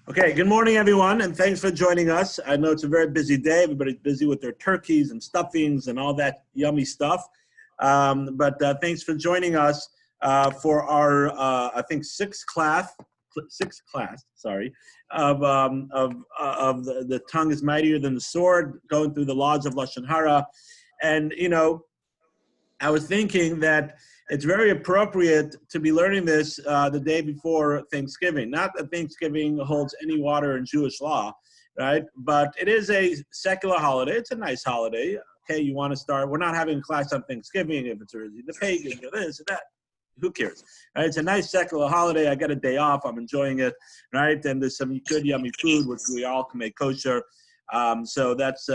Okay, good morning, everyone, and thanks for joining us. I know it's a very busy day. Everybody's busy with their turkeys and stuffings and all that yummy stuff. But thanks for joining us for our, I think, sixth class, sorry, of the tongue is mightier than the sword, going through the laws of Lashon Hara. And, you know, I was thinking that it's very appropriate to be learning this the day before Thanksgiving. Not that Thanksgiving holds any water in Jewish law, right? But it is a secular holiday. It's a nice holiday. Okay, you want to start. We're not having a class on Thanksgiving if it's the pagan, this and that. Who cares? Right? It's a nice secular holiday. I got a day off. I'm enjoying it, right? And there's some good, yummy food, which we all can make kosher. So that's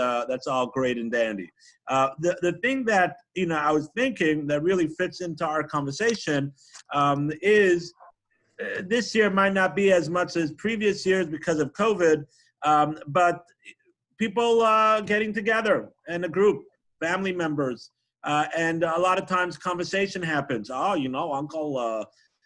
all great and dandy. The thing that I was thinking that really fits into our conversation is this year might not be as much as previous years because of COVID, but people getting together in a group, family members, and a lot of times conversation happens. Oh,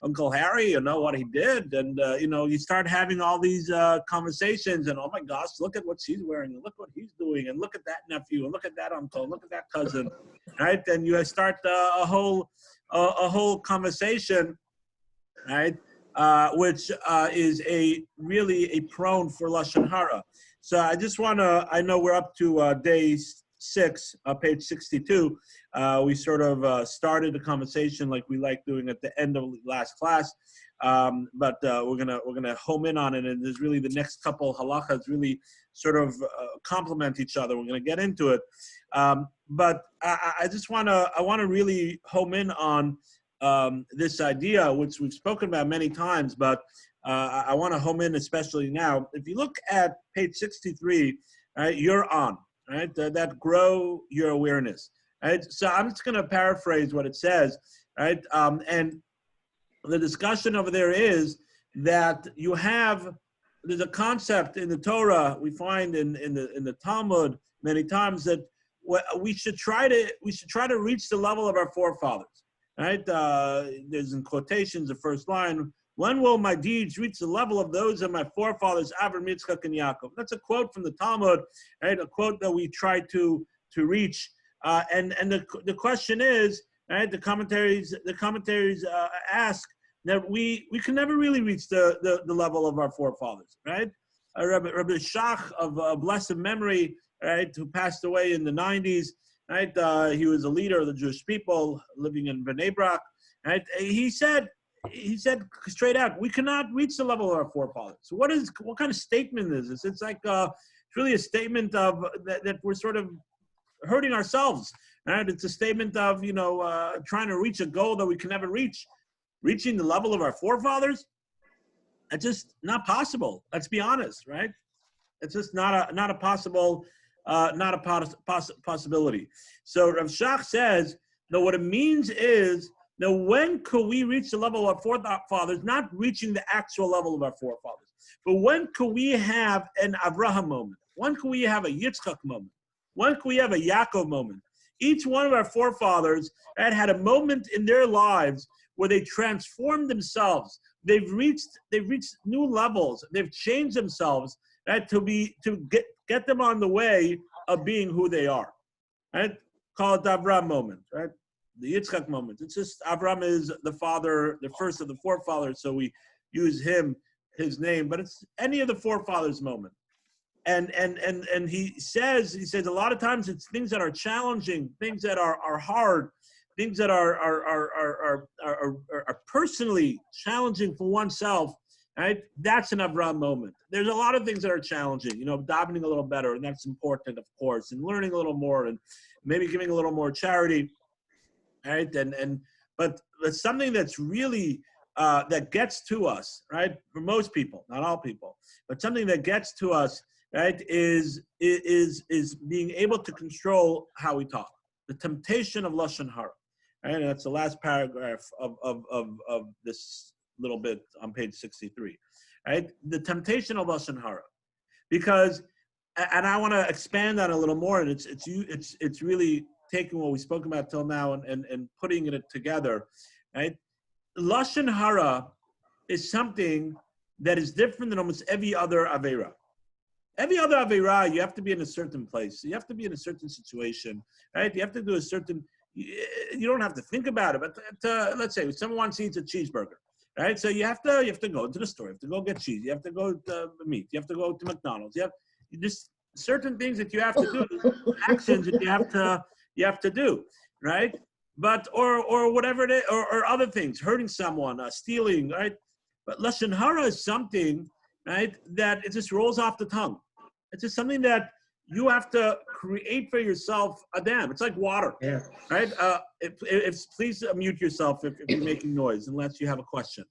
Uncle Harry, you know what he did, and you start having all these conversations, and oh my gosh, look at what she's wearing, and look what he's doing, and look at that nephew, and look at that uncle, and look at that cousin, right? And you start a whole conversation, right? Which is really a prone for Lashon Hara. So I just want to. I know we're up to day 6, page 62. We sort of started the conversation like we like doing at the end of last class, but we're gonna home in on it, and there's really the next couple halachas really sort of complement each other. We're gonna get into it, but I want to really home in on this idea, which we've spoken about many times, but I want to home in especially now. If you look at page 63, right, you're on. Right, that grow your awareness. Right, so I'm just going to paraphrase what it says. Right, and the discussion over there is that there's a concept in the Torah we find in the Talmud many times that we should try to reach the level of our forefathers. Right, there's in quotations the first line. When will my deeds reach the level of those of my forefathers, Avraham, Yitzchak, and Yaakov? That's a quote from the Talmud, right? A quote that we try to reach. And the question is, right? The commentaries ask that we can never really reach the level of our forefathers, right? Rabbi Shach of blessed memory, right, who passed away in the 90s, right? He was a leader of the Jewish people living in Bnei Brak, right? He said straight out, we cannot reach the level of our forefathers. So what kind of statement is this? It's like it's really a statement of that we're sort of hurting ourselves. Right? It's a statement of trying to reach a goal that we can never reach. Reaching the level of our forefathers, that's just not possible. Let's be honest, right? It's just not a possible possibility. So Rav Shach says that what it means is, now, when could we reach the level of our forefathers, not reaching the actual level of our forefathers, but when could we have an Avraham moment? When could we have a Yitzchak moment? When could we have a Yaakov moment? Each one of our forefathers had a moment in their lives where they transformed themselves. They've reached new levels. They've changed themselves, right, to get them on the way of being who they are. Right? Call it the Avraham moment, right? The Yitzchak moment. It's just Avram is the father, the first of the forefathers, so we use his name, but it's any of the forefathers moment. And he says a lot of times it's things that are challenging, things that are hard, things that are personally challenging for oneself. Right? That's an Avram moment. There's a lot of things that are challenging, davening a little better, and that's important, of course, and learning a little more, and maybe giving a little more charity. Right, but something that's really that gets to us, right? For most people, not all people, but something that gets to us, right, is being able to control how we talk. The temptation of Lashon Hara, right? And that's the last paragraph of this little bit on page 63, right? The temptation of Lashon Hara, because, and I want to expand on it a little more, and it's really taking what we spoke about till now and putting it together, right? Lashon Hara is something that is different than almost every other Aveira. Every other Aveira, you have to be in a certain place. You have to be in a certain situation, right? You have to do a certain, you don't have to think about it, but let's say someone wants to eat a cheeseburger, right? So you have to go into the store, you have to go get cheese, you have to go to meat, you have to go to McDonald's, just certain things that you have to do, actions that you have to do, right? But, or whatever it is, or other things, hurting someone, stealing, right? But Lashon Hara is something, right, that it just rolls off the tongue. It's just something that you have to create for yourself a dam. It's like water, Yeah. right? Please mute yourself if you're making noise, unless you have a question.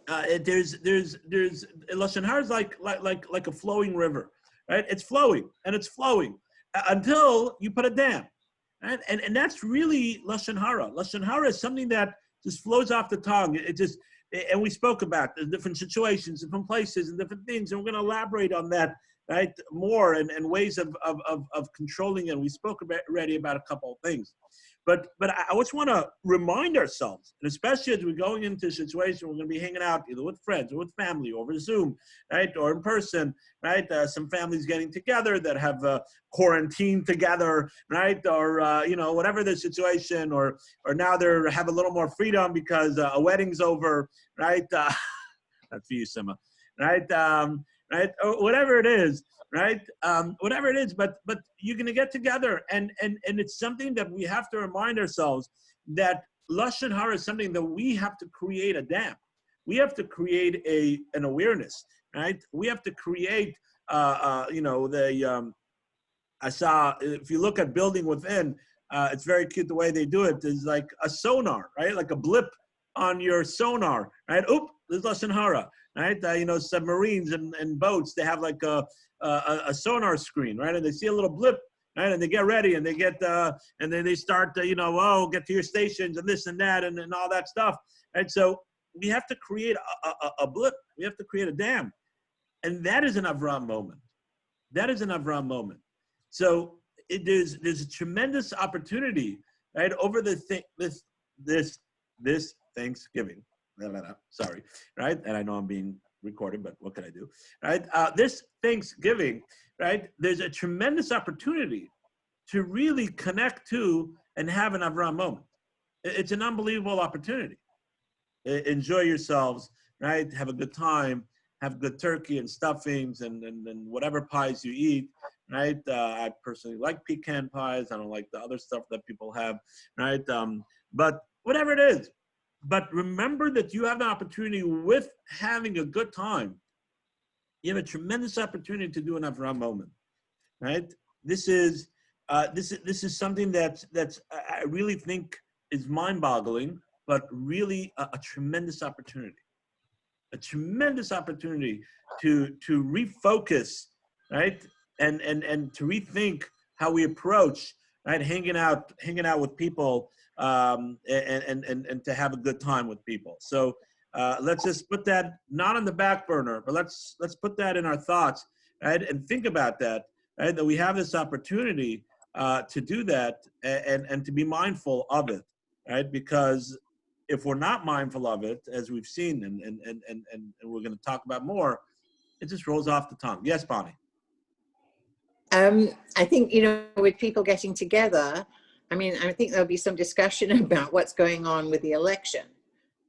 There's Lashon Hara is like a flowing river, right? It's flowing and it's flowing until you put a dam, right? And that's really Lashon Hara. Lashon Hara is something that just flows off the tongue. It just, and we spoke about the different situations, different places, and different things, and we're going to elaborate on that, right, more and ways of controlling it. We spoke already about a couple of things. But I just want to remind ourselves, and especially as we're going into a situation, we're going to be hanging out either with friends or with family or over Zoom, right, or in person, right? Some families getting together that have quarantined together, right, or whatever the situation, or now they have a little more freedom because a wedding's over, right? That's for you, Sima, right? Right, or whatever it is. Right, whatever it is, but you're going to get together, and it's something that we have to remind ourselves that Lashon Hara is something that we have to create a dam. We have to create an awareness, right? We have to create, I saw, if you look at building within, it's very cute the way they do it. Is like a sonar, right? Like a blip on your sonar, right? Oop, there's Lashon Hara, right? Submarines and boats, they have like a sonar screen, right? And they see a little blip, right? And they get ready and they get, and then they start, get to your stations and this and that and all that stuff. And so we have to create a blip. We have to create a dam. And that is an Avraham moment. That is an Avraham moment. So there's a tremendous opportunity, right? Over this Thanksgiving. Sorry, right? And I know I'm being recorded, but what can I do, right? This Thanksgiving, right? There's a tremendous opportunity to really connect to and have an Avraham moment. It's an unbelievable opportunity. Enjoy yourselves, right? Have a good time. Have good turkey and stuffings and whatever pies you eat, right? I personally like pecan pies. I don't like the other stuff that people have, right? But whatever it is. But remember that you have the opportunity with having a good time. You have a tremendous opportunity to do an Avraham moment, right? This is something that's I really think is mind-boggling, but really a tremendous opportunity. A tremendous opportunity to refocus, right, and to rethink how we approach, right, hanging out with people, and to have a good time with people. So let's just put that not on the back burner, but let's put that in our thoughts, right, and think about that, right, that we have this opportunity to do that and to be mindful of it, right, because if we're not mindful of it, as we've seen, and we're going to talk about more, it just rolls off the tongue. Yes, Bonnie. I think, with people getting together, I think there'll be some discussion about what's going on with the election.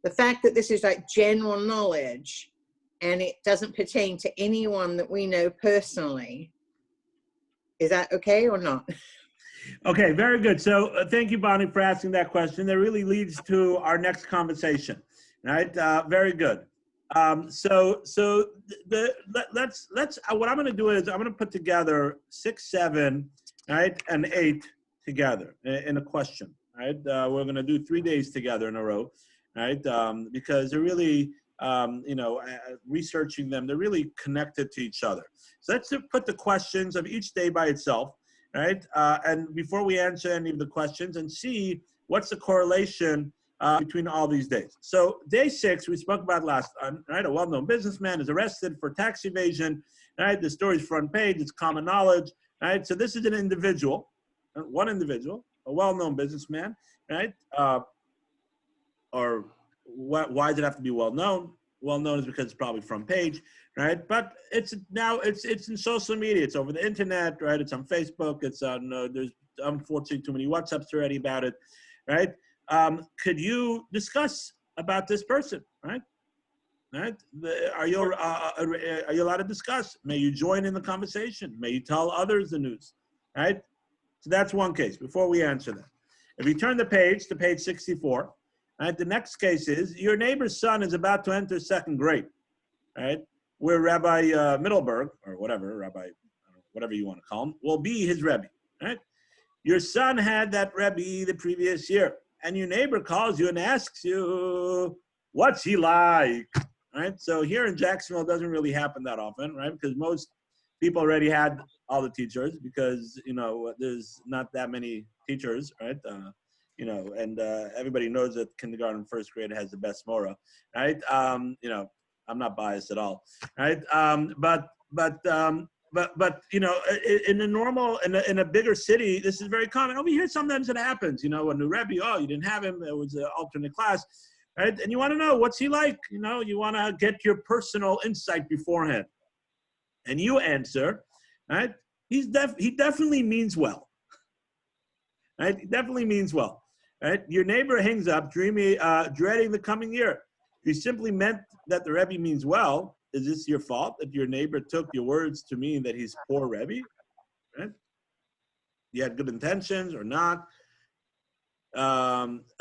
The fact that this is like general knowledge and it doesn't pertain to anyone that we know personally, is that okay or not? Okay, very good. So thank you, Bonnie, for asking that question. That really leads to our next conversation, right? Very good. Let's what I'm going to do is I'm going to put together 6, 7, right, and 8 together in a question, right? We're going to do 3 days together in a row, right? Because they're really, researching them, they're really connected to each other. So let's put the questions of each day by itself. Right, and before we answer any of the questions, and see what's the correlation between all these days. So day 6, we spoke about last time, right? A well-known businessman is arrested for tax evasion, right? The story's front page, it's common knowledge, right? So this is an individual, one individual, a well-known businessman, right? Why does it have to be well-known? well known is because it's probably front page, right? But it's in social media. It's over the internet, right? It's on Facebook. It's on there's unfortunately too many WhatsApps already about it, right? Could you discuss about this person, right? Right? Are you allowed to discuss? May you join in the conversation? May you tell others the news, right? So that's one case. Before we answer that, if you turn the page to page 64, right? The next case is your neighbor's son is about to enter second grade, right? Where Rabbi Middleberg or whatever whatever you want to call him will be his Rebbe, right? Your son had that Rebbe the previous year, and your neighbor calls you and asks you, "What's he like?" Right? So here in Jacksonville, it doesn't really happen that often, right? Because most people already had all the teachers because, there's not that many teachers, right? And everybody knows that kindergarten, first grade has the best Mora, right? I'm not biased at all, right? But in a normal, in a bigger city, this is very common. Over here, sometimes it happens, a new Rebbe, oh, you didn't have him, it was an alternate class. Right? And you want to know, what's he like? You want to get your personal insight beforehand. And you answer, right? He definitely means well. Right? He definitely means well. Right? Your neighbor hangs up, dreading the coming year. You simply meant that the Rebbe means well. Is this your fault that your neighbor took your words to mean that he's poor Rebbe? Right? You had good intentions or not? Chayaleh,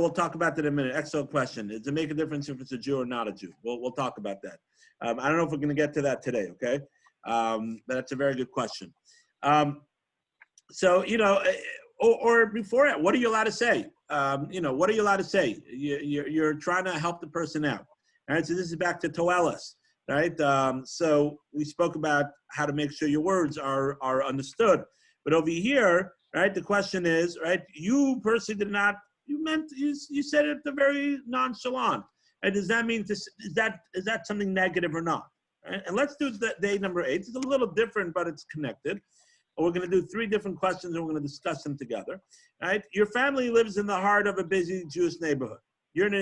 we'll talk about that in a minute. Excellent question. Does it make a difference if it's a Jew or not a Jew? We'll talk about that. I don't know if we're going to get to that today, okay? But that's a very good question. Or before it, what are you allowed to say? What are you allowed to say? You're trying to help the person out. All right, so this is back to Toelis, right? So we spoke about how to make sure your words are understood. But over here, right, the question is, right, you personally did not, you said it very nonchalant. And does that mean, is that something negative or not? Right? And let's do day number 8. It's a little different, but it's connected. We're going to do 3 different questions, and we're going to discuss them together. Right? Your family lives in the heart of a busy Jewish neighborhood. You're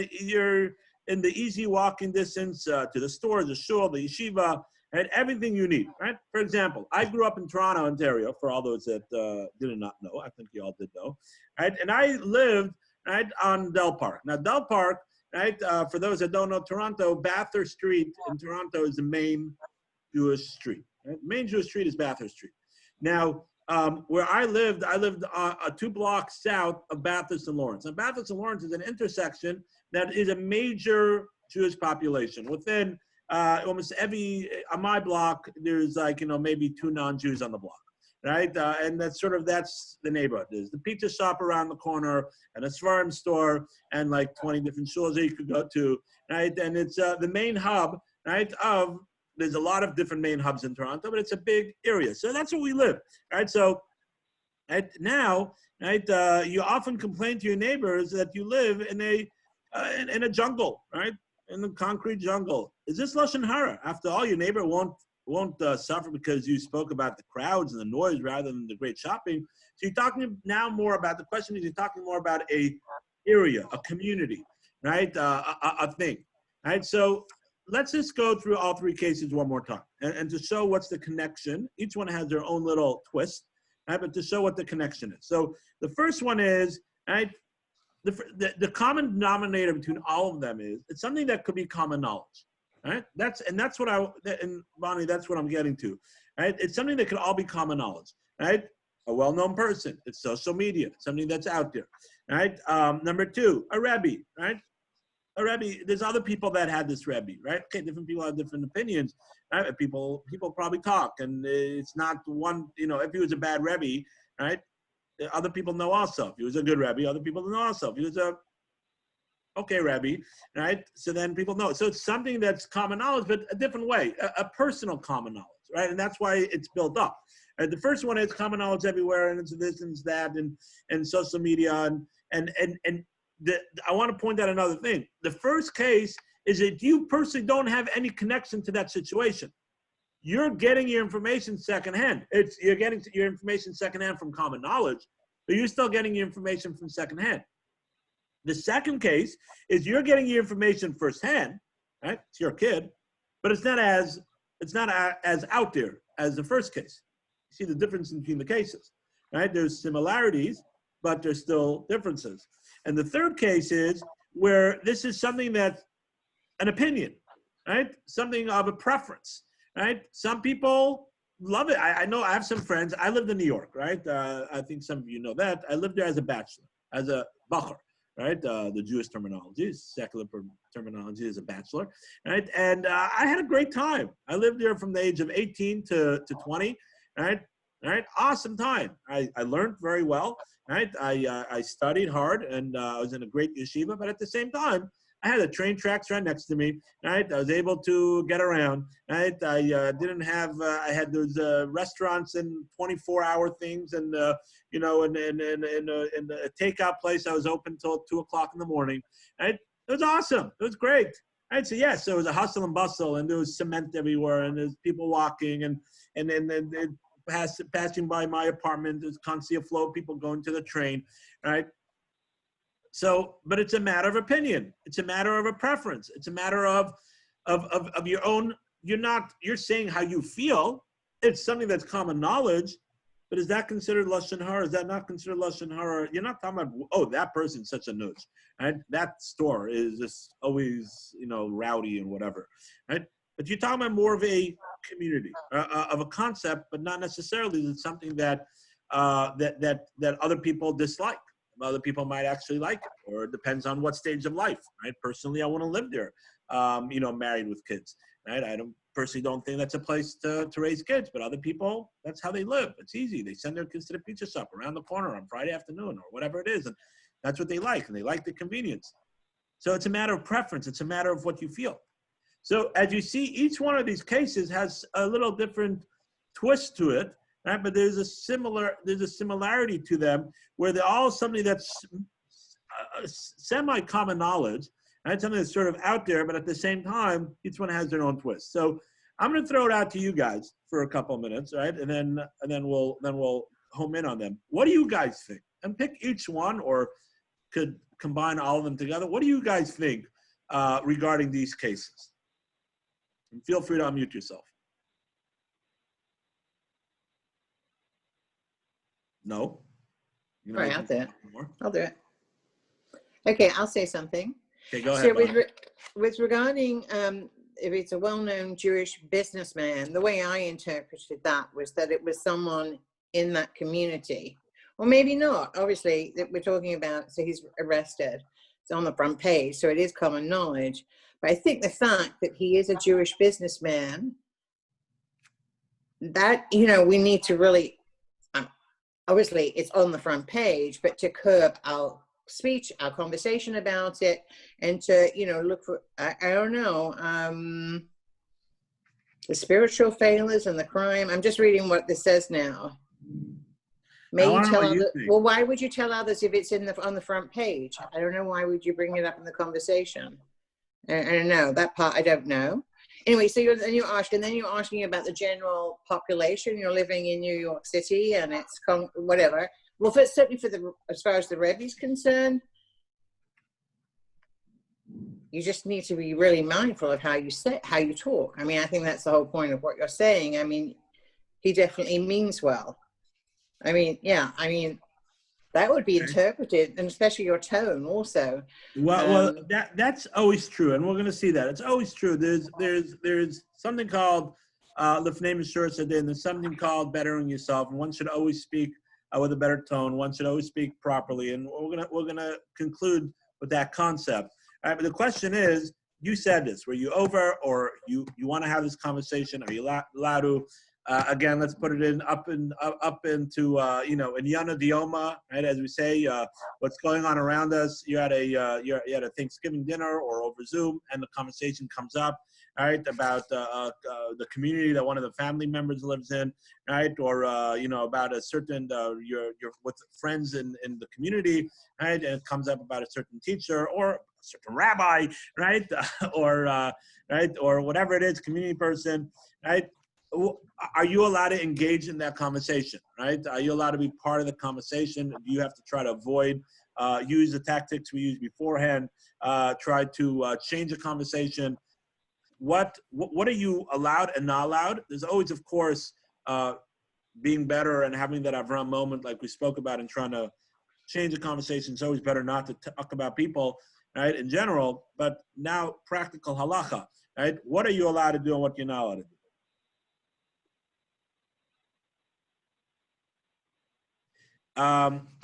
in the easy walking distance to the store, the shul, the yeshiva, and everything you need, right? For example, I grew up in Toronto, Ontario, for all those that did not know. I think you all did know, right? And I lived, right, on Del Park. Now, Del Park, right, for those that don't know Toronto, Bathurst Street in Toronto is the main Jewish street. Right? The main Jewish street is Bathurst Street. Now, where I lived 2 blocks south of Bathurst and Lawrence. Now, Bathurst and Lawrence is an intersection that is a major Jewish population. Within almost on my block, there's maybe 2 non-Jews on the block, right? And that's the neighborhood. There's the pizza shop around the corner and a Svarim store and 20 different stores that you could go to, right? And it's the main hub, right, there's a lot of different main hubs in Toronto, but it's a big area. So that's where we live, right? So now, right, you often complain to your neighbors that you live in a jungle, right? In the concrete jungle. Is this Lashon Hara? After all, your neighbor won't suffer because you spoke about the crowds and the noise rather than the great shopping. So you're talking now more about, the question is, you're talking more about a area, a community, right? A thing, right? So let's just go through all 3 cases one more time and to show what's the connection. Each one has their own little twist, right? But to show what the connection is. So the first one is, right, the common denominator between all of them is it's something that could be common knowledge, right? That's what Bonnie, that's what I'm getting to, right? It's something that could all be common knowledge, right? A well-known person, it's social media, something that's out there, right? Number 2, a Rebbe, right? A Rebbe, there's other people that had this Rebbe, right? Okay, different people have different opinions, right? People probably talk, and it's not one, if he was a bad Rebbe, right? Other people know also. If he was a good Rebbe, other people know also. If he was a okay Rebbe, right? So then people know. So it's something that's common knowledge, but a different way, a personal common knowledge, right? And that's why it's built up. The first one is common knowledge everywhere, and it's this and it's that, and social media, and I want to point out another thing. The first case is that you personally don't have any connection to that situation. You're getting your information secondhand. You're getting your information secondhand from common knowledge, but you're still getting your information from secondhand. The second case is you're getting your information firsthand, right? It's your kid, but it's not as out there as the first case. You see the difference between the cases, right? There's similarities, but there's still differences. And the third case is where this is something that's an opinion, right? Something of a preference, right? Some people love it. I know I have some friends. I lived in New York, right? I think some of you know that. I lived there as a bachelor, as a bacher, right? The Jewish terminology, secular terminology is a bachelor, right? And I had a great time. I lived there from the age of 18 to 20, right? Right? Awesome time. I learned very well, right? I studied hard, and I was in a great yeshiva, but at the same time, I had the train tracks right next to me, right? I was able to get around, right? I didn't have, I had those restaurants and 24-hour things, and, you know, and a takeout place I was open till 2 o'clock in the morning, right? It was awesome. It was great. Right? So, yes, there was a hustle and bustle, and there was cement everywhere, and there's people walking, and passing by my apartment, there's constantly a flow of people going to the train, right? So, but it's a matter of opinion. It's a matter of a preference. It's a matter of your own. You're saying how you feel. It's something that's common knowledge, but is that considered lashon hara? Is that not considered lashon hara? You're not talking about, oh, that person's such a nudge, right? That store is just always, you know, rowdy and whatever, right? But you're talking about more of a community, of a concept, but not necessarily something that that other people dislike. Other people might actually like it, or it depends on what stage of life, right? Personally, I want to live there, you know, married with kids, right? I personally don't think that's a place to raise kids, but other people, that's how they live. It's easy. They send their kids to the pizza shop around the corner on Friday afternoon or whatever it is, and that's what they like, and they like the convenience. So it's a matter of preference. It's a matter of what you feel. So as you see, each one of these cases has a little different twist to it, right? But there's a similarity to them where they're all something that's semi-common knowledge, right? Something that's sort of out there, but at the same time, each one has their own twist. So I'm going to throw it out to you guys for a couple of minutes, right? And then we'll home in on them. What do you guys think? And pick each one, or could combine all of them together. What do you guys think regarding these cases? And feel free to unmute yourself. No? You know, Right, I'll do it. I'll do it. Okay, I'll say something. Okay, go ahead. So with regarding if it's a well-known Jewish businessman, the way I interpreted that was that it was someone in that community, or maybe not. Obviously, that we're talking about. So he's arrested. It's on the front page, so it is common knowledge. But I think the fact that he is a Jewish businessman, that, you know, we need to really. Obviously, it's on the front page, but to curb our speech, our conversation about it, and to, you know, look for, I don't know, the spiritual failures and the crime. I'm just reading what this says now. May you tell others, well, why would you tell others if it's on the front page? I don't know. Why would you bring it up in the conversation? I don't know. That part, I don't know. Anyway, so you're asking about the general population. You're living in New York City, and it's whatever. Well, certainly as far as the Rebbe is concerned, you just need to be really mindful of how you talk. I mean, I think that's the whole point of what you're saying. I mean, he definitely means well. I mean, yeah. I mean, that would be interpreted, and especially your tone also. Well, that's always true, and we're going to see that it's always true. There's something called Lifnei Mishur Sadin. There's something called bettering yourself, and one should always speak with a better tone. One should always speak properly, and we're gonna conclude with that concept. All right, but the question is, you said this. Were you over, or you want to have this conversation? Are you allowed to? Again, let's put it up into you know, in Yana Dioma, right? As we say, what's going on around us. You're at a Thanksgiving dinner or over Zoom, and the conversation comes up, right, about the community that one of the family members lives in, right, or you know, about a certain your with friends in the community, right, and it comes up about a certain teacher or a certain rabbi, right, or right, or whatever it is, community person, right. Are you allowed to engage in that conversation, right? Are you allowed to be part of the conversation? Do you have to try to avoid, use the tactics we used beforehand, try to change the conversation? what are you allowed and not allowed? There's always, of course, being better and having that Avram moment, like we spoke about, and trying to change the conversation. It's always better not to talk about people, right, in general. But now, practical halacha, right? What are you allowed to do and what you're not allowed to do?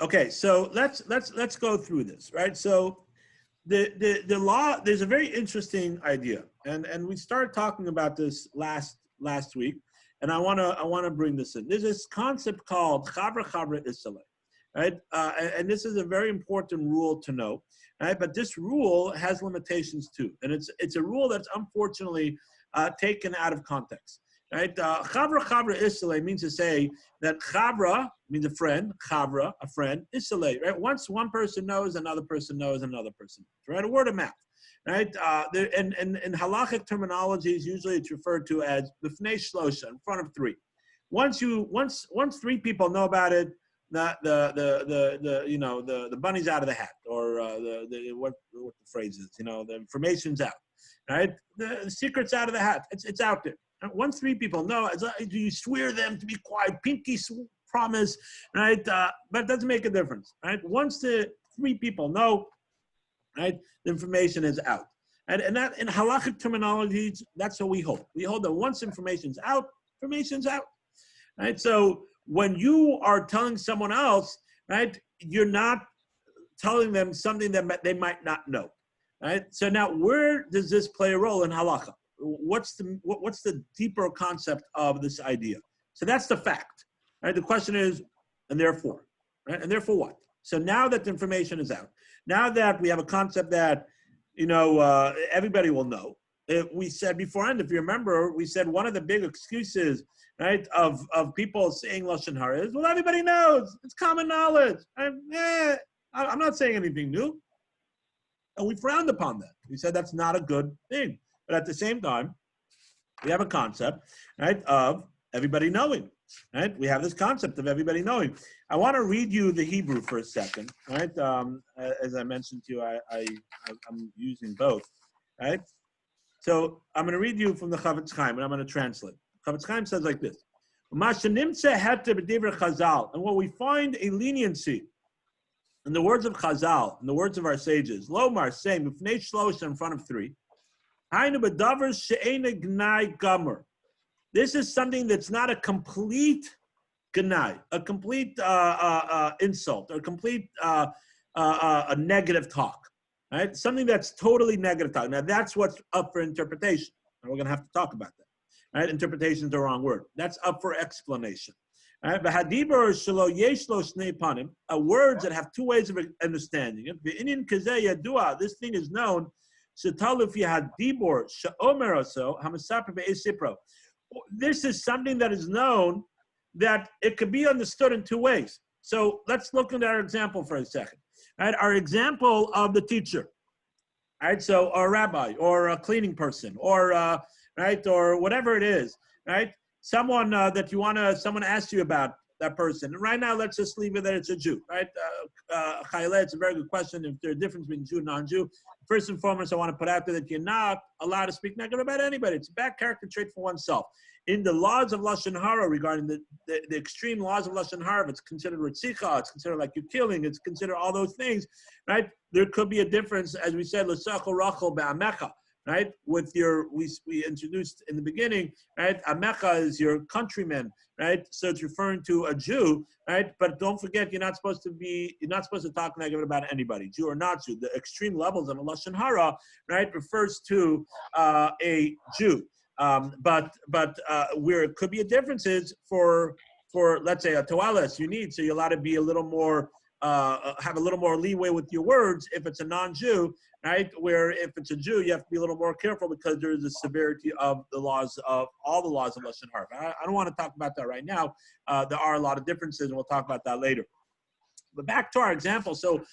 Okay, so let's go through this, right? So the law, there's a very interesting idea, and we started talking about this last week, and I wanna bring this in. There's this concept called chavra isalei, right? And this is a very important rule to know, right? But this rule has limitations too, and it's a rule that's unfortunately taken out of context. Right? Chavra isalei means to say that chavra means a friend, chavra, a friend, isalei, right? Once one person knows, another person knows, another person knows, right? A word of mouth, right? In halachic terminologies, usually it's referred to as b'fnei shlosha, in front of three. Once three people know about it, the bunny's out of the hat, or what the phrase is, the information's out, right? The secret's out of the hat. It's out there. Once three people know, you swear them to be quiet, pinky promise, right? But it doesn't make a difference, right? Once the three people know, right, the information is out. And that in halachic terminologies, that's what we hold. We hold that once information's out, right? So when you are telling someone else, right, you're not telling them something that they might not know, right? So now, where does this play a role in halacha? What's the deeper concept of this idea? So that's the fact, right? The question is, and therefore, right? And therefore what? So now that the information is out, now that we have a concept that, everybody will know. We said beforehand, if you remember, we said one of the big excuses, right, of people saying Lashon Hara is, well, everybody knows. It's common knowledge. I'm not saying anything new. And we frowned upon that. We said that's not a good thing. But at the same time, we have a concept, right, of everybody knowing, right? We have this concept of everybody knowing. I want to read you the Hebrew for a second, right? As I mentioned to you, I'm using both, right? So I'm going to read you from the Chavetz Chaim, and I'm going to translate. Chavetz Chaim says like this: and what we find a leniency in the words of Chazal, in the words of our sages, Lomar saying, "B'fnei shlosh," in front of three. This is something that's not a complete gnai, a complete insult, or complete a negative talk, right? Something that's totally negative talk. Now that's what's up for interpretation, and we're going to have to talk about that, right? Interpretation is the wrong word. That's up for explanation. Right? Words that have two ways of understanding it. This thing is known. This is something that is known, that it could be understood in two ways. So let's look at our example for a second. Right? Our example of the teacher. Right? So a rabbi or a cleaning person or right, or whatever it is, right? Someone that someone asks you about that person. And right now, let's just leave it that it's a Jew, right? Chayla, it's a very good question. If there's a difference between Jew and non-Jew, first and foremost, I want to put out there that you're not allowed to speak negative about anybody. It's a bad character trait for oneself. In the laws of Lashon Hara, regarding the extreme laws of Lashon Hara, it's considered ritzicha, it's considered like you're killing, it's considered all those things, right? There could be a difference, as we said, l'sachol rachel be'amecha, right? With we introduced in the beginning, right? Amecha is your countryman, right? So it's referring to a Jew, right? But don't forget, you're not supposed to talk negative about anybody, Jew or not Jew. The extreme levels of Lashon Hara, right, refers to a Jew. But where it could be a difference is for let's say a toalas you need, so you're allowed to be a little more have a little more leeway with your words if it's a non-Jew, right? Where if it's a Jew, you have to be a little more careful because there is a severity of the laws of all the laws of Lashon Hara. I don't want to talk about that right now. There are a lot of differences, and we'll talk about that later. But back to our example. So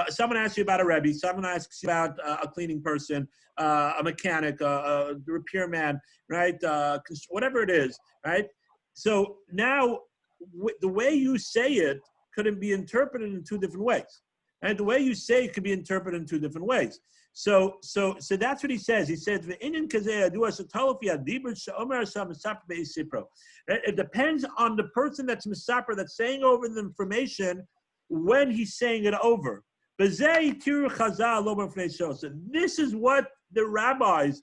someone asks you about a Rebbe, someone asks you about a cleaning person, a mechanic, a repairman, right? Whatever it is, right? So now the way you say it couldn't be interpreted in two different ways. And the way you say it could be interpreted in two different ways. So that's what he says. He says, it depends on the person that's misaper, that's saying over the information when he's saying it over. So this is what the rabbis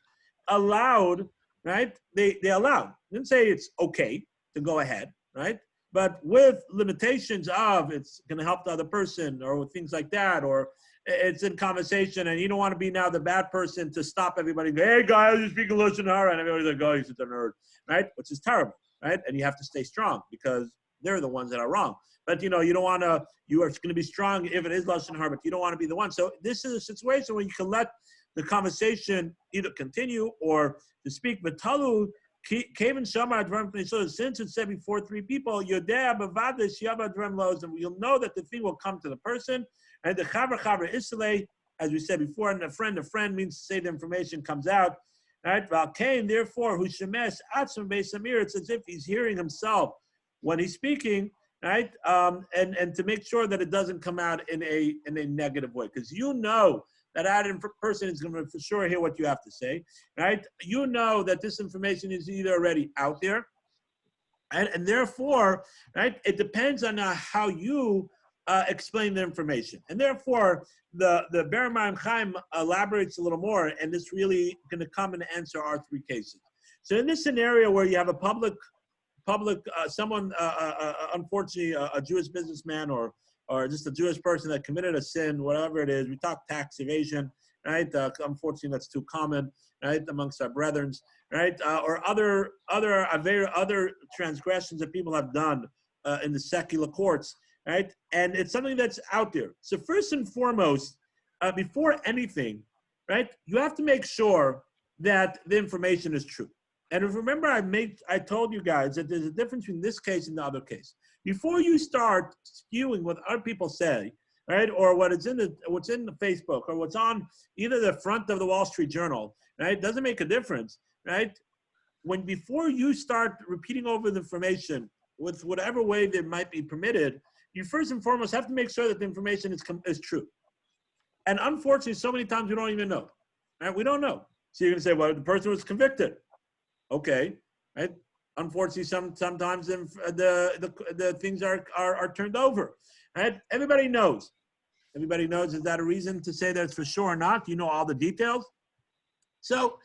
allowed, right? They allowed. They didn't say it's okay to go ahead, right? But with limitations of it's going to help the other person or things like that, or it's in conversation and you don't want to be now the bad person to stop everybody and go, hey guys, you're speaking Lashon Hara, and everybody's like, oh, you're such a nerd, right? Which is terrible, right? And you have to stay strong because they're the ones that are wrong. But you don't want to, you are going to be strong if it is Lashon Hara, but you don't want to be the one. So this is a situation where you can let the conversation either continue or to speak. But Talu, since it said before three people, and you'll know that the thing will come to the person. And the chaver islay, as we said before, and a friend means to say the information comes out. Right? Therefore, who shemesh atzma beisamir, it's as if he's hearing himself when he's speaking, right? And to make sure that it doesn't come out in a negative way, because that person is going to for sure hear what you have to say, right? You know that this information is either already out there, and therefore, right, it depends on how you explain the information. And therefore, the Beremayim Chaim elaborates a little more, and this really going to come and answer our three cases. So in this scenario where you have a public someone, unfortunately, a Jewish businessman or just a Jewish person that committed a sin, whatever it is. We talk tax evasion, right? Unfortunately, that's too common, right, amongst our brethren, right? Or other transgressions that people have done in the secular courts, right? And it's something that's out there. So first and foremost, before anything, right, you have to make sure that the information is true. And if remember, I told you guys that there's a difference between this case and the other case. Before you start skewing what other people say, right, or what's in the Facebook, or what's on either the front of the Wall Street Journal, right, doesn't make a difference, right? Before you start repeating over the information with whatever way that might be permitted, you first and foremost have to make sure that the information is true. And unfortunately, so many times we don't even know, right? We don't know. So you're going to say, well, the person was convicted. Okay, right? Unfortunately, sometimes the things are turned over, right? Everybody knows. Everybody knows. Is that a reason to say that it's for sure or not? You know all the details. So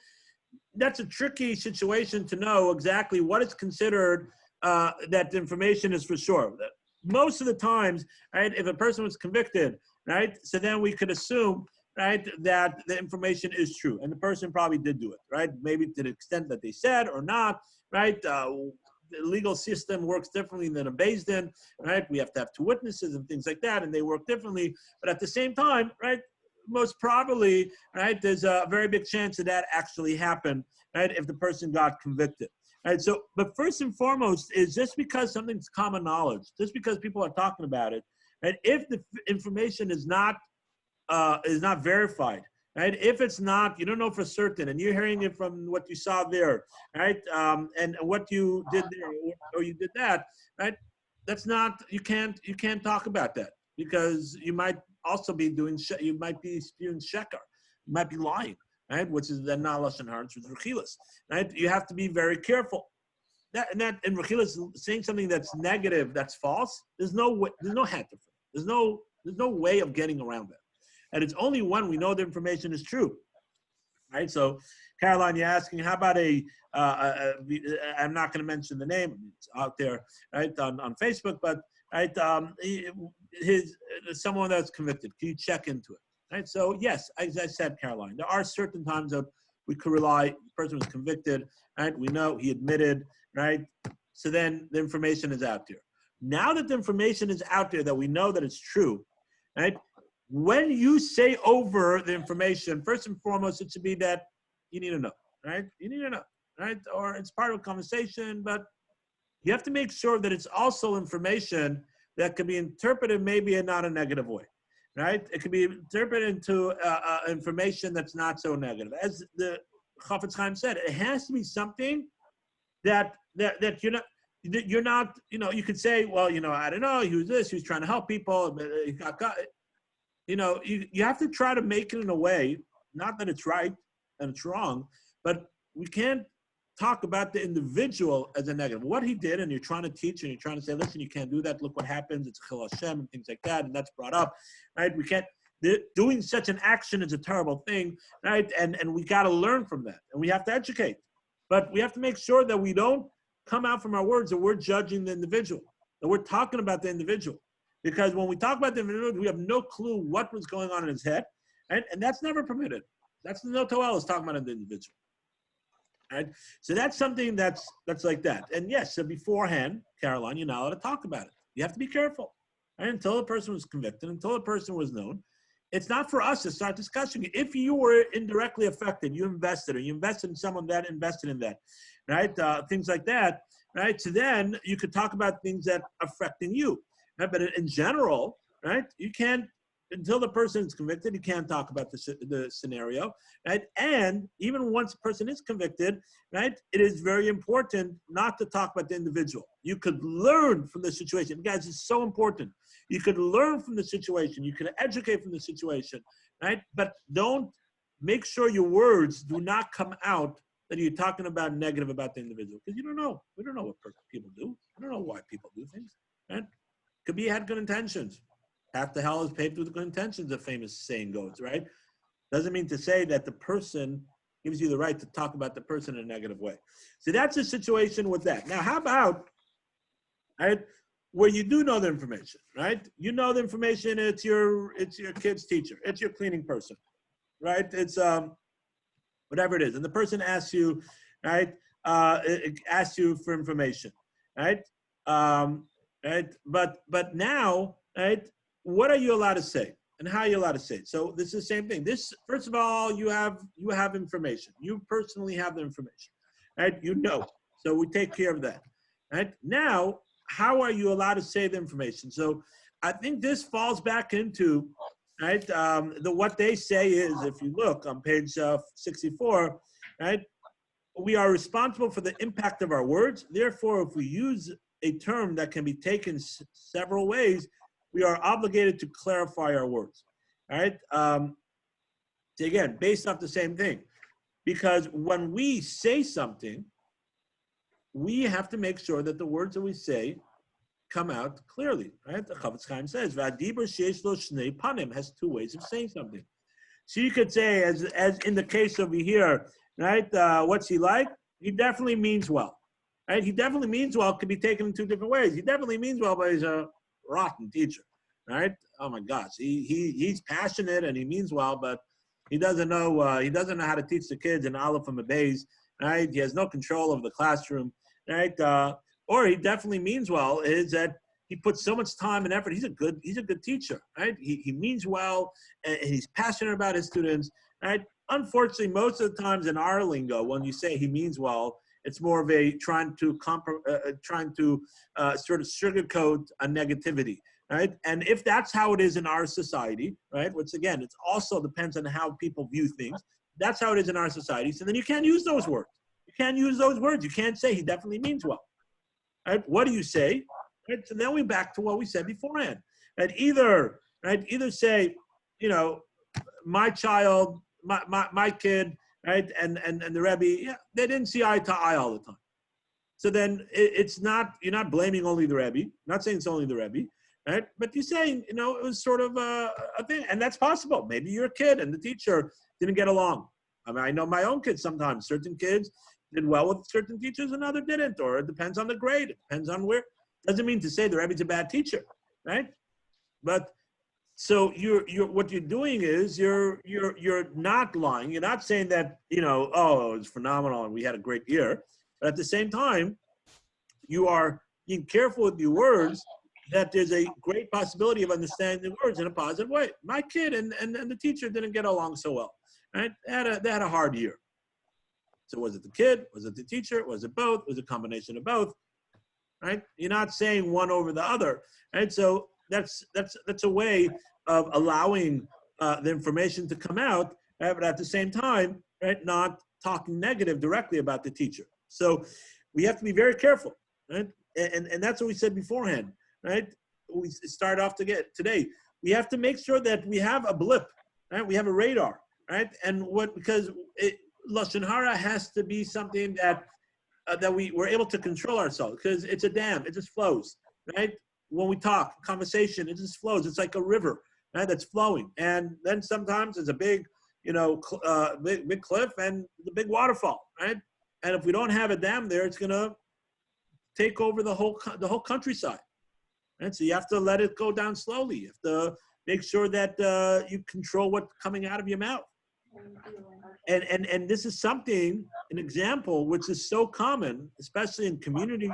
that's a tricky situation to know exactly what is considered that the information is for sure. Most of the times, right, if a person was convicted, right, so then we could assume, right, that the information is true, and the person probably did do it, right? Maybe to the extent that they said or not, right? The legal system works differently than a Beis Din, right? We have to have two witnesses and things like that, and they work differently. But at the same time, right, most probably, right, there's a very big chance that actually happened, right, if the person got convicted. Right, so, but first and foremost is just because something's common knowledge, just because people are talking about it, right? If the information is not verified, right? If it's not, you don't know for certain, and you're hearing it from what you saw there, right? And what you did there, or you did that, right? That's not, you can't talk about that, because you might also be you might be spewing sheker, you might be lying, right? Which is then not Lashon Hara, which is rechilas, right? You have to be very careful. And rechilas, saying something that's negative, that's false, there's no hat to it. There's no way of getting around that. And it's only when we know the information is true, right? So, Caroline, you're asking, how about I'm not going to mention the name, it's out there, right, on Facebook, but, right, someone that's convicted, can you check into it, right? So, yes, as I said, Caroline, there are certain times that we could rely, the person was convicted, right? We know he admitted, right? So then the information is out there. Now that the information is out there, that we know that it's true, right? When you say over the information, first and foremost, it should be that you need to know, right? You need to know, right? Or it's part of a conversation, but you have to make sure that it's also information that can be interpreted maybe in not a negative way, right? It can be interpreted into information that's not so negative. As the Chafetz Chaim said, it has to be something that you're not, you could say, well, I don't know, he was this, he was trying to help people, but he got you have to try to make it in a way, not that it's right and it's wrong, but we can't talk about the individual as a negative. What he did, and you're trying to teach and you're trying to say, listen, you can't do that. Look what happens. It's Chil Hashem and things like that. And that's brought up, right? We can't, doing such an action is a terrible thing, right? And we got to learn from that, and we have to educate. But we have to make sure that we don't come out from our words that we're judging the individual, that we're talking about the individual. Because when we talk about the individual, we have no clue what was going on in his head, right? And that's never permitted. That's the no toel is talking about the individual. Right? So that's something that's like that. And yes, so beforehand, Caroline, you're not allowed to talk about it. You have to be careful. Right? Until the person was convicted, until the person was known. It's not for us to start discussing it. If you were indirectly affected, you invested in someone that invested in that, right? Things like that, right? So then you could talk about things that are affecting you. Right? But in general, right, you can't, until the person is convicted, you can't talk about the scenario, right? And even once a person is convicted, right, it is very important not to talk about the individual. You could learn from the situation. Guys, it's so important. You could learn from the situation. You could educate from the situation, right? But don't, make sure your words do not come out that you're talking about negative about the individual, because you don't know. We don't know what people do. We don't know why people do things, right? Could be he had good intentions. Half the hell is paved with good intentions, a famous saying goes, right? Doesn't mean to say that the person gives you the right to talk about the person in a negative way. So that's a situation with that. Now, how about, right, where you do know the information, right? You know the information, it's your kid's teacher, it's your cleaning person, right? It's whatever it is. And the person asks you, right, asks you for information, right? Right? But now, right, what are you allowed to say and how are you allowed to say it? So this is the same thing. This, first of all, you have information. You personally have the information, right? You know, so we take care of that, right? Now, how are you allowed to say the information? So I think this falls back into, right, what they say is, if you look on page 64, right, we are responsible for the impact of our words. Therefore, if we use a term that can be taken several ways, we are obligated to clarify our words, all right? So again, based off the same thing, because when we say something, we have to make sure that the words that we say come out clearly, right? The Chavetz Chaim says, "V'adiber sheish lo shnei panim," has two ways of saying something. So you could say, as in the case over here, right? What's he like? He definitely means well, right? He definitely means well could be taken in two different ways. He definitely means well, but he's a rotten teacher, right? Oh my gosh, he's passionate and he means well, but he doesn't know how to teach the kids an aleph and a beis, right? He has no control over the classroom, right? Or he definitely means well is that he puts so much time and effort. He's a good teacher, right? He means well and he's passionate about his students, right? Unfortunately, most of the times in our lingo, when you say he means well, it's more of a trying to sort of sugarcoat a negativity, right? And if that's how it is in our society, right, which again, it also depends on how people view things. That's how it is in our society. So then you can't use those words. You can't use those words. You can't say he definitely means well. Right? What do you say? Right? So then we back to what we said beforehand. And either say, you know, my child, my kid, right, and the Rebbe, yeah, they didn't see eye to eye all the time. So then it's not, you're not blaming only the Rebbe, not saying it's only the Rebbe, right? But you're saying, you know, it was sort of a thing, and that's possible. Maybe your kid and the teacher didn't get along. I mean, I know my own kids sometimes. Certain kids did well with certain teachers and others didn't, or it depends on the grade. It depends on where. Doesn't mean to say the Rebbe's a bad teacher, right? But so what you're doing is you're not lying. You're not saying that, you know, oh, it was phenomenal and we had a great year. But at the same time, you are being careful with your words, that there's a great possibility of understanding the words in a positive way. My kid and the teacher didn't get along so well, right? They had a hard year. So was it the kid? Was it the teacher? Was it both? Was it a combination of both? Right? You're not saying one over the other, right? So that's a way of allowing the information to come out, right? But at the same time, right, not talking negative directly about the teacher. So we have to be very careful, right? And that's what we said beforehand, right? We start off today. we have to make sure that we have a blip, right? We have a radar, right? And because Lashon Hara has to be something that we're able to control ourselves, because it's a dam, it just flows, right? When we talk, conversation, it just flows. It's like a river, right? That's flowing. And then sometimes it's a big, big cliff and the big waterfall, right? And if we don't have a dam there, it's gonna take over the whole countryside. Right? So you have to let it go down slowly. You have to make sure that you control what's coming out of your mouth. And this is something, an example, which is so common, especially in communities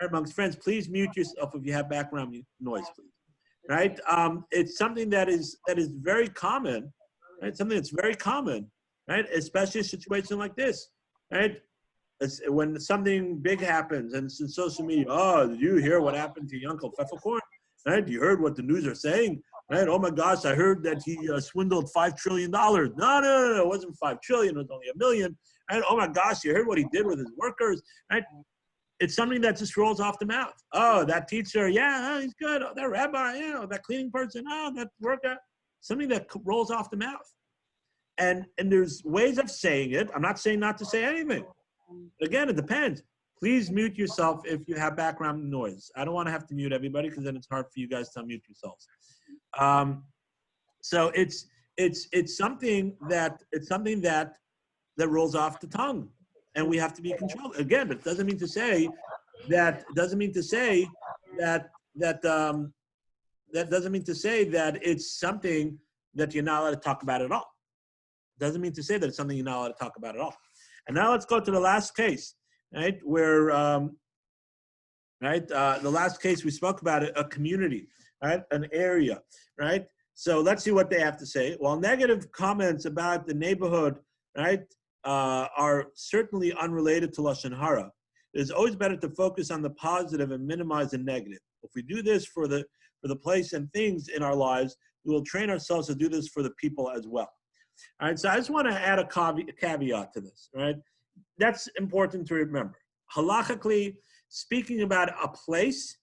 or amongst friends. Please mute yourself if you have background noise, please. Right? It's something that is very common, right? Something that's very common, right? Especially a situation like this, right? When something big happens and it's in social media, oh, did you hear what happened to your Uncle Pfefferkorn? Right? You heard what the news are saying? Right? Oh my gosh, I heard that he swindled $5 trillion. No, it wasn't 5 trillion, it was only 1 million. Right? Oh my gosh, you heard what he did with his workers. Right? It's something that just rolls off the mouth. Oh, that teacher, yeah, he's good. Oh, that rabbi, yeah, that cleaning person, oh, that worker. Something that rolls off the mouth. And there's ways of saying it. I'm not saying not to say anything. Again, it depends. Please mute yourself if you have background noise. I don't want to have to mute everybody because then it's hard for you guys to unmute yourselves. So it's something that rolls off the tongue, and we have to be controlled. Again, but it doesn't mean to say that it's something that you're not allowed to talk about at all. Doesn't mean to say that it's something you're not allowed to talk about at all. And now let's go to the last case, right? Where, the last case we spoke about, a community, right? An area, right? So let's see what they have to say. While negative comments about the neighborhood, right, are certainly unrelated to Lashon Hara, it is always better to focus on the positive and minimize the negative. If we do this for the place and things in our lives, we will train ourselves to do this for the people as well. All right, so I just want to add a caveat to this, right? That's important to remember. Halachically, speaking about a place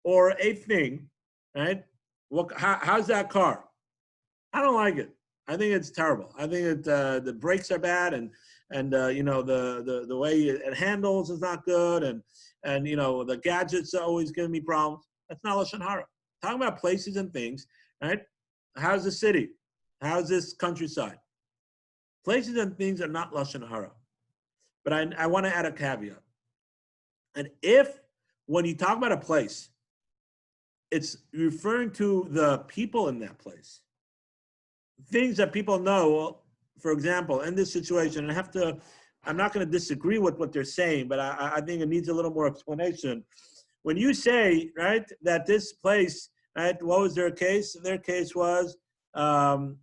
or a thing, right? How's that car? I don't like it. I think it's terrible. I think the brakes are bad, and the way it handles is not good, and the gadgets are always giving me problems. That's not Lashon Hara. Talking about places and things, right? How's the city? How's this countryside? Places and things are not Lashon Hara. But I want to add a caveat. And when you talk about a place, it's referring to the people in that place. Things that people know, for example, in this situation, I'm not going to disagree with what they're saying, but I think it needs a little more explanation. When you say, right, that this place, right, what was their case? Their case was, you're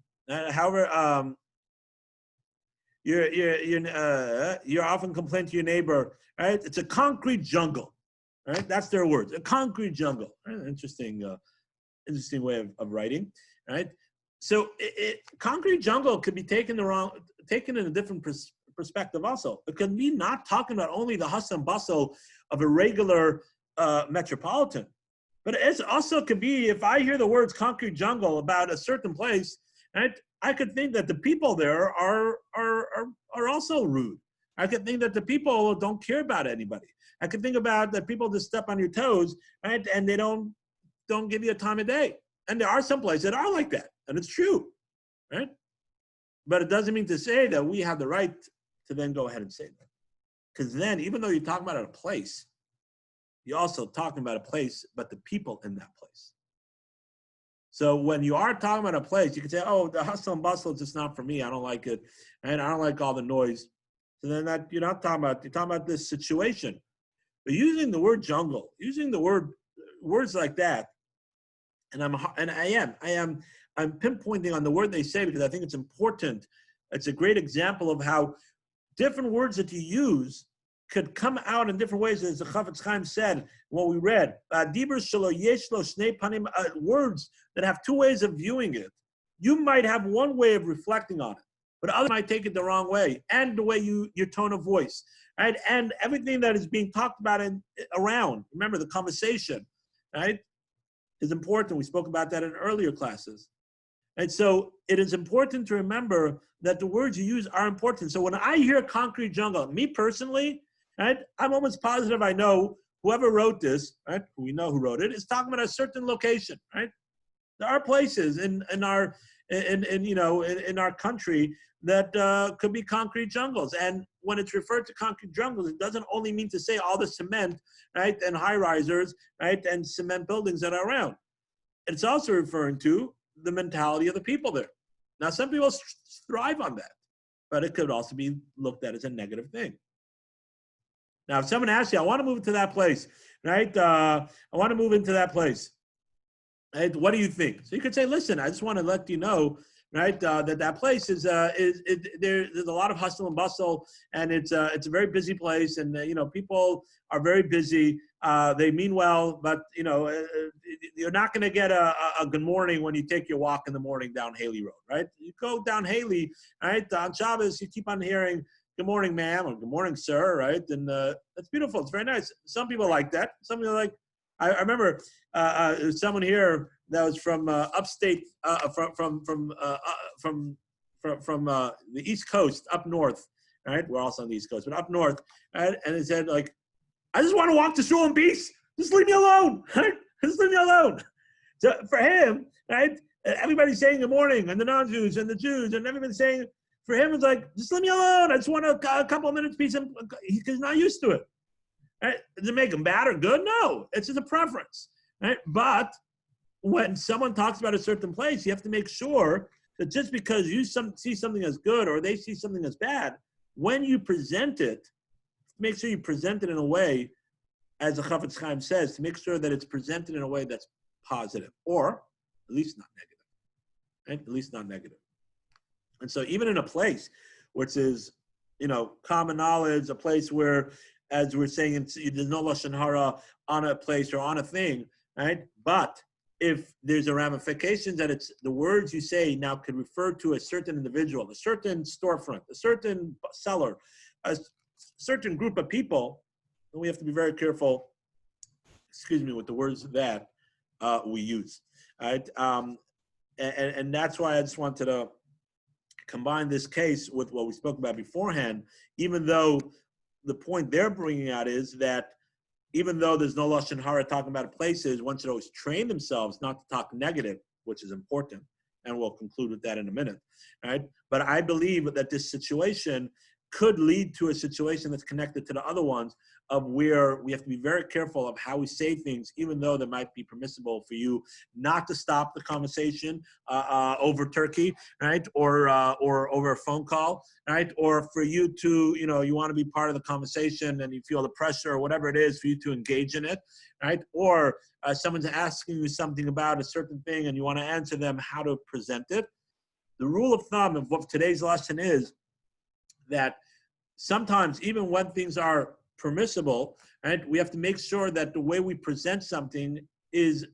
often complain to your neighbor, right? It's a concrete jungle, right? That's their words, a concrete jungle. Right? Interesting way of writing, right? So concrete jungle could be taken in a different perspective also. It could be not talking about only the hustle and bustle of a regular metropolitan, but it also could be, if I hear the words concrete jungle about a certain place, right? I could think that the people there are also rude. I could think that the people don't care about anybody. I could think about that people just step on your toes, right? And they don't give you a time of day. And there are some places that are like that, and it's true, right? But it doesn't mean to say that we have the right to then go ahead and say that. Because then, even though you're talking about a place, you're also talking about a place, but the people in that place. So when you are talking about a place, you can say, oh, the hustle and bustle is just not for me. I don't like it. And I don't like all the noise. So then you're not talking about, you're talking about this situation. But using the word jungle, using the words like that, and I'm pinpointing on the word they say because I think it's important. It's a great example of how different words that you use could come out in different ways, as the Chafetz Chaim said, what we read. Words that have two ways of viewing it. You might have one way of reflecting on it, but others might take it the wrong way, and the way your tone of voice, right? And everything that is being talked about around. Remember the conversation, right? is important. We spoke about that in earlier classes. And so it is important to remember that the words you use are important. So when I hear concrete jungle, me personally, right, I'm almost positive I know whoever wrote this, right, we know who wrote it, is talking about a certain location, right? There are places in our in our country that could be concrete jungles. And when it's referred to concrete jungles, it doesn't only mean to say all the cement, right, and high risers, right, and cement buildings that are around. It's also referring to the mentality of the people there. Now, some people thrive on that, but it could also be looked at as a negative thing. Now, if someone asks you, I want to move to that place, right? I want to move into that place. Right? What do you think? So you could say, listen, I just want to let you know, right, that place there's a lot of hustle and bustle, and it's a very busy place, and people are very busy. They mean well, but you're not going to get a good morning when you take your walk in the morning down Haley Road, right? You go down Haley, right, on Shabbos, you keep on hearing good morning, ma'am, or good morning, sir, right? And that's beautiful. It's very nice. Some people like that. Some people like. I remember someone here that was from upstate, from the East Coast, up north, right? We're also on the East Coast, but up north, right? And it said, like, I just want to walk to shul in peace. Just leave me alone, right? Just leave me alone. So for him, right? Everybody's saying good morning, and the non-Jews and the Jews, and everybody's saying, for him, it's like, just leave me alone. I just want a couple of minutes peace. He's not used to it. Right? Does it make them bad or good? No, it's just a preference. Right? But when someone talks about a certain place, you have to make sure that just because you see something as good or they see something as bad, when you present it, make sure you present it in a way, as the Chafetz Chaim says, to make sure that it's presented in a way that's positive, or at least not negative. Right? At least not negative. And so even in a place which is, common knowledge, a place where, as we're saying, there's no lashon hara on a place or on a thing, right? But if there's a ramification that it's the words you say now could refer to a certain individual, a certain storefront, a certain seller, a certain group of people, then we have to be very careful, with the words that we use, right? And that's why I just wanted to combine this case with what we spoke about beforehand, even though the point they're bringing out is that even though there's no lashon hara talking about places, one should always train themselves not to talk negative, which is important, and we'll conclude with that in a minute, right? But I believe that this situation could lead to a situation that's connected to the other ones, of where we have to be very careful of how we say things, even though that might be permissible for you not to stop the conversation over turkey, right? Or over a phone call, right? Or for you to, you want to be part of the conversation and you feel the pressure or whatever it is for you to engage in it, right? Or someone's asking you something about a certain thing and you want to answer them, how to present it. The rule of thumb of what today's lesson is that sometimes even when things are permissible, right, we have to make sure that the way we present something is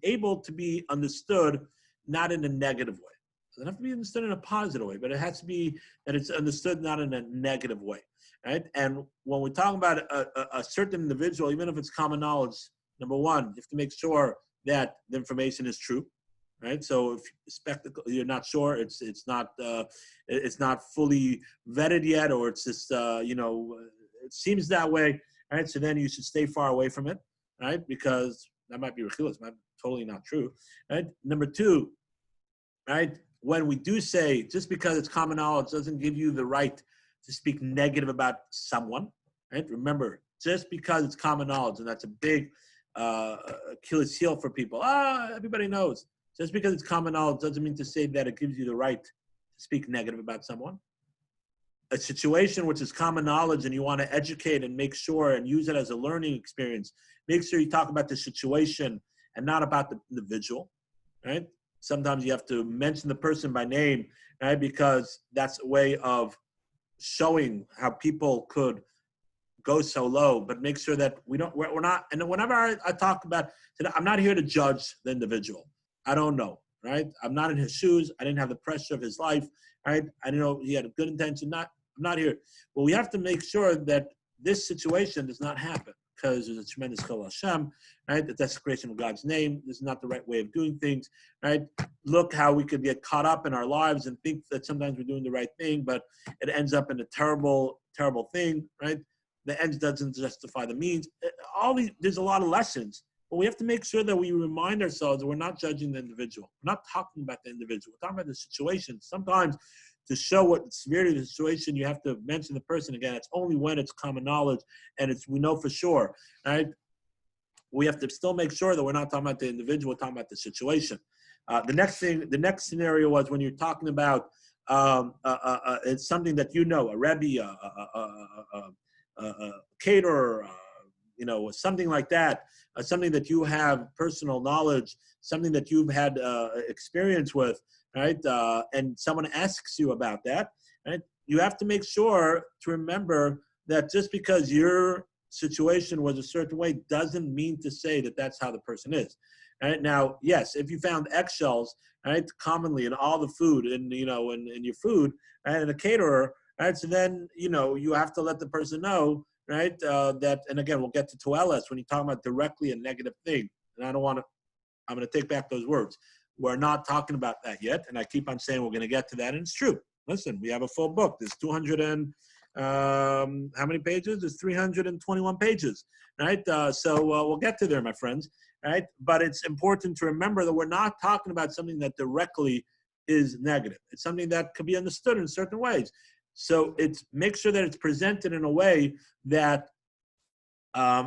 able to be understood not in a negative way. It doesn't have to be understood in a positive way, but it has to be that it's understood not in a negative way, right? And when we talk about a certain individual, even if it's common knowledge, number one, you have to make sure that the information is true. Right, so if you're not sure, it's not fully vetted yet, or it's just it seems that way, right? So then you should stay far away from it, right? Because that might be ridiculous, might be totally not true, right? Number two, right? When we do say just because it's common knowledge doesn't give you the right to speak negative about someone, right? Remember, just because it's common knowledge, and that's a big Achilles heel for people. Everybody knows. Just because it's common knowledge doesn't mean to say that it gives you the right to speak negative about someone. A situation which is common knowledge and you want to educate and make sure and use it as a learning experience, make sure you talk about the situation and not about the individual, right? Sometimes you have to mention the person by name, right? Because that's a way of showing how people could go so low, but make sure that we're not, and whenever I talk about, I'm not here to judge the individual. I don't know, right? I'm not in his shoes. I didn't have the pressure of his life, right? I didn't know he had a good intention. I'm not here. But we have to make sure that this situation does not happen. because there's a tremendous chil Hashem, right? The desecration of God's name. This is not the right way of doing things, right? Look how we could get caught up in our lives and think that sometimes we're doing the right thing, but it ends up in a terrible, terrible thing, right? The ends doesn't justify the means. There's a lot of lessons, but we have to make sure that we remind ourselves that we're not judging the individual. We're not talking about the individual. We're talking about the situation. Sometimes to show what the severity of the situation, you have to mention the person again. It's only when it's common knowledge and we know for sure, right? We have to still make sure that we're not talking about the individual, we're talking about the situation. The next scenario was when you're talking about it's something that you know, a rebbe, a caterer, something like that, something that you have personal knowledge, something that you've had experience with, right? And someone asks you about that, right? You have to make sure to remember that just because your situation was a certain way doesn't mean to say that that's how the person is. Right? Now, yes, if you found eggshells, right, commonly in all the food, in your food, right, and a caterer, right, so then you have to let the person know, right, that, and again, we'll get to toelas when you're talking about directly a negative thing, and I'm going to take back those words. We're not talking about that yet, and I keep on saying we're going to get to that, and it's true. Listen, we have a full book. There's 200 and how many pages? There's 321 pages, right? So we'll get to there, my friends, right? But it's important to remember that we're not talking about something that directly is negative. It's something that can be understood in certain ways. So make sure that it's presented in a way that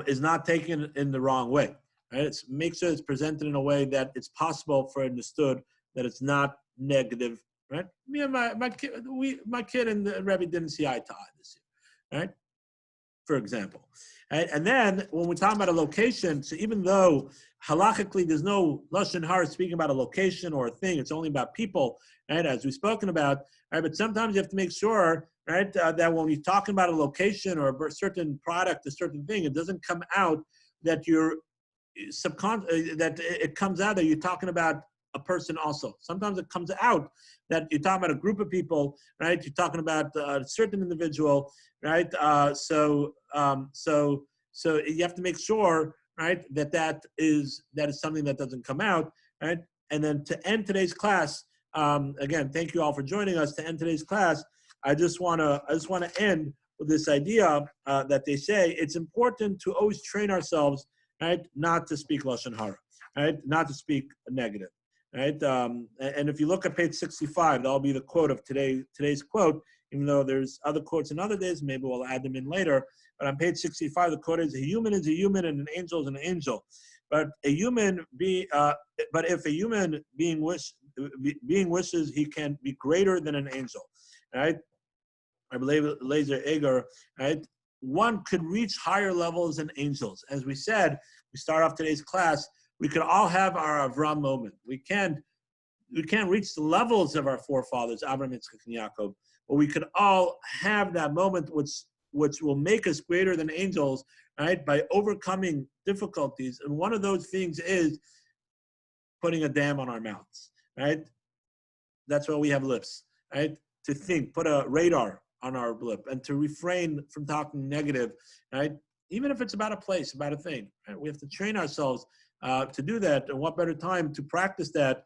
is not taken in the wrong way. Right? Make sure it's presented in a way that it's possible for understood, that it's not negative. Right? Me and my kid and the Rebbe didn't see eye to eye this year. Right? For example. Right? And then when we're talking about a location, so even though halachically there's no lashon hara speaking about a location or a thing, it's only about people, right? As we've spoken about, right? But sometimes you have to make sure, right, that when you're talking about a location or a certain product, a certain thing, it doesn't come out that you're that it comes out that you're talking about a person also. Sometimes it comes out that you're talking about a group of people, right? You're talking about a certain individual, right? So you have to make sure, right, that is something that doesn't come out, right? And then to end today's class, again, thank you all for joining us. To end today's class, I just want to end with this idea that they say it's important to always train ourselves, right, not to speak lashon hara, right, not to speak negative. Right, and if you look at page 65, that'll be the quote of today's quote. Even though there's other quotes in other days, maybe we'll add them in later. But on page 65, the quote is: "A human is a human, and an angel is an angel. But if a human being wishes, he can be greater than an angel." Right? I believe Laser Eger. Right? One could reach higher levels than angels. As we said, we start off today's class. We could all have our Avram moment. We can't reach the levels of our forefathers, Abraham, Yitzchak, and Yaakov, but we could all have that moment which will make us greater than angels, right, by overcoming difficulties. And one of those things is putting a dam on our mouths, right? That's why we have lips, right? To think, put a radar on our lip, and to refrain from talking negative, right? Even if it's about a place, about a thing, right? We have to train ourselves to do that. And what better time to practice that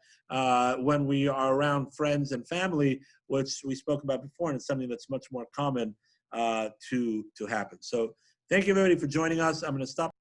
when we are around friends and family, which we spoke about before, and it's something that's much more common to happen. So thank you everybody for joining us. I'm going to stop.